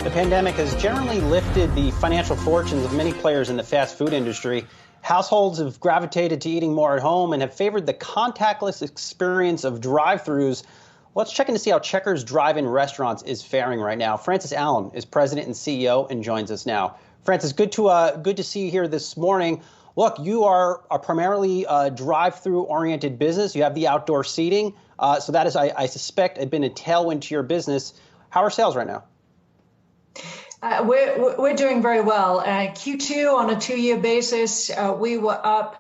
The pandemic has generally lifted the financial fortunes of many players in the fast food industry. Households have gravitated to eating more at home and have favored the contactless experience of drive-thrus. Let's check in to see how Checkers Drive-In Restaurants is faring right now. Francis Allen is president and CEO and joins us now. Francis, good to see you here this morning. Look, you are primarily a drive-through oriented business. You have the outdoor seating, so that is, I suspect, had been a tailwind to your business. How are sales right now? We're doing very well. Q2 on a 2-year basis, we were up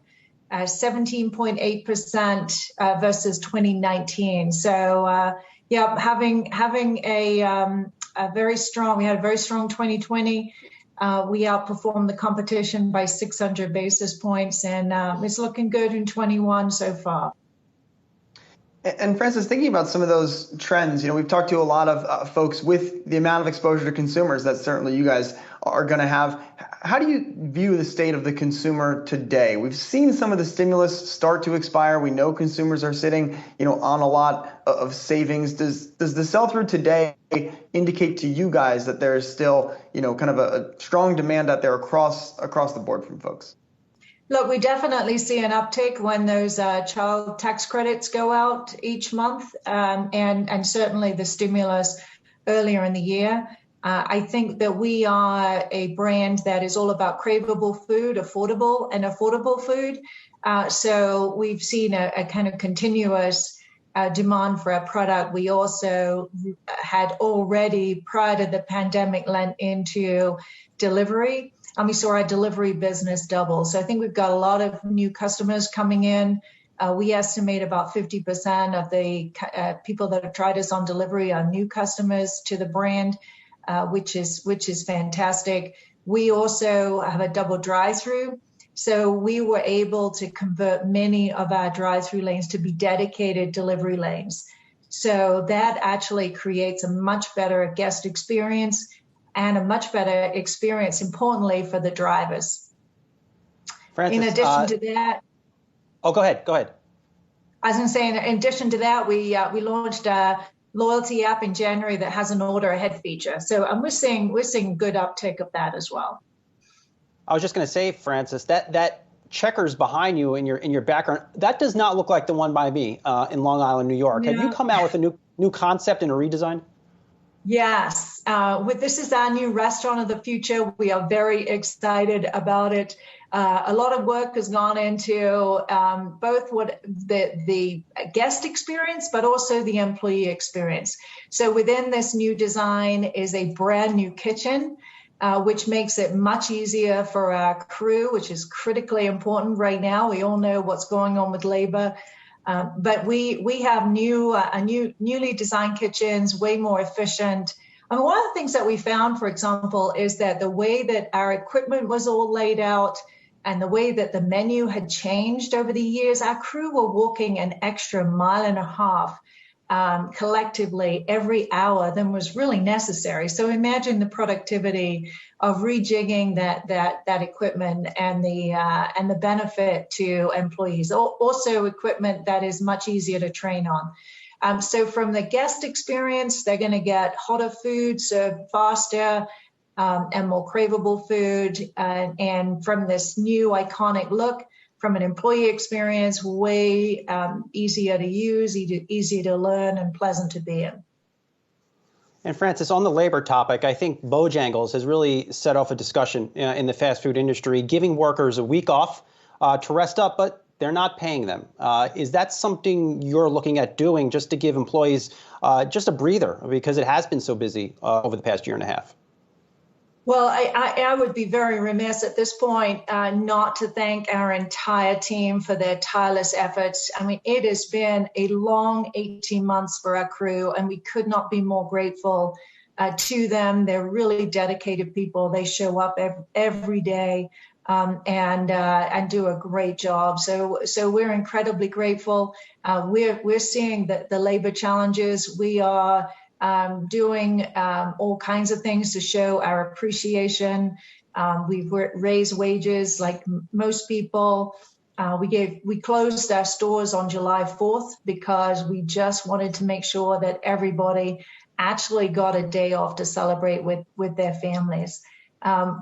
17.8% versus 2019. So having a very strong, we had a very strong 2020. We outperformed the competition by 600 basis points, and it's looking good in 21 so far. And Francis, thinking about some of those trends, we've talked to a lot of folks with the amount of exposure to consumers that certainly you guys are going to have. How do you view the state of the consumer today? We've seen some of the stimulus start to expire. We know consumers are sitting, on a lot of savings. Does the sell-through today indicate to you guys that there is still, kind of a strong demand out there across the board from folks? Look, we definitely see an uptick when those child tax credits go out each month, and certainly the stimulus earlier in the year. I think that we are a brand that is all about craveable food, affordable food. So we've seen a kind of continuous demand for our product. We also had already, prior to the pandemic, lent into delivery. And we saw our delivery business double. So I think we've got a lot of new customers coming in. We estimate about 50% of the people that have tried us on delivery are new customers to the brand, which is fantastic. We also have a double drive-through. So we were able to convert many of our drive-through lanes to be dedicated delivery lanes. So that actually creates a much better guest experience and a much better experience, importantly, for the drivers. Francis, in addition to that... Oh, go ahead. I was going to say, in addition to that, we launched a loyalty app in January that has an order ahead feature. So we're seeing good uptake of that as well. I was just going to say, Francis, that Checkers behind you in your background, that does not look like the one by me in Long Island, New York. Yeah. Have you come out with a new concept and a redesign? Yes. This is our new restaurant of the future. We are very excited about it. A lot of work has gone into both what the guest experience, but also the employee experience. So within this new design is a brand new kitchen, which makes it much easier for our crew, which is critically important right now. We all know what's going on with labor. But we have newly designed kitchens, way more efficient. And one of the things that we found, for example, is that the way that our equipment was all laid out and the way that the menu had changed over the years, our crew were walking an extra 1.5 miles collectively every hour than was really necessary. So imagine the productivity of rejigging that equipment and the benefit to employees. Also equipment that is much easier to train on. So from the guest experience, they're going to get hotter food served faster and more craveable food. And from this new iconic look, from an employee experience, way easier to use, easy to learn, and pleasant to be in. And Francis, on the labor topic, I think Bojangles has really set off a discussion in the fast food industry, giving workers a week off to rest up, but they're not paying them. Is that something you're looking at doing just to give employees just a breather, because it has been so busy over the past year and a half? Well, I would be very remiss at this point not to thank our entire team for their tireless efforts. I mean, it has been a long 18 months for our crew, and we could not be more grateful to them. They're really dedicated people. They show up every day and do a great job. So we're incredibly grateful. We're seeing the labor challenges. We are doing all kinds of things to show our appreciation. We've raised wages like most people. We closed our stores on July 4th because we just wanted to make sure that everybody actually got a day off to celebrate with their families.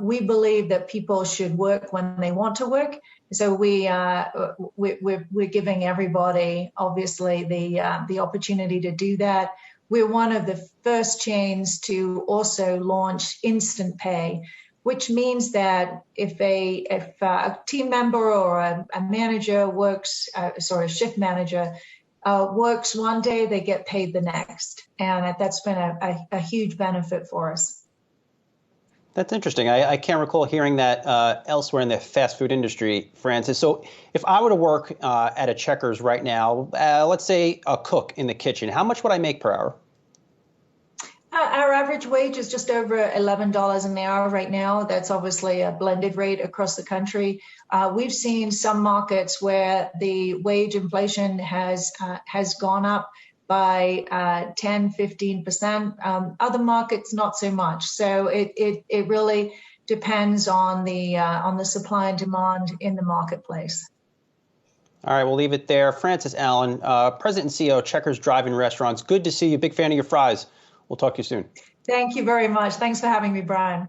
We believe that people should work when they want to work, so we're giving everybody obviously the opportunity to do that. We're one of the first chains to also launch instant pay, which means that if a team member or a manager works, a shift manager works one day, they get paid the next. And that's been a huge benefit for us. That's interesting. I can't recall hearing that elsewhere in the fast food industry, Francis. So if I were to work at a Checkers right now, let's say a cook in the kitchen, how much would I make per hour? Our average wage is just over $11 an hour right now. That's obviously a blended rate across the country. We've seen some markets where the wage inflation has gone up by 10, 15%. Other markets, not so much. So it really depends on the supply and demand in the marketplace. All right, we'll leave it there. Francis Allen, President and CEO of Checkers Drive-In Restaurants. Good to see you. Big fan of your fries. We'll talk to you soon. Thank you very much. Thanks for having me, Brian.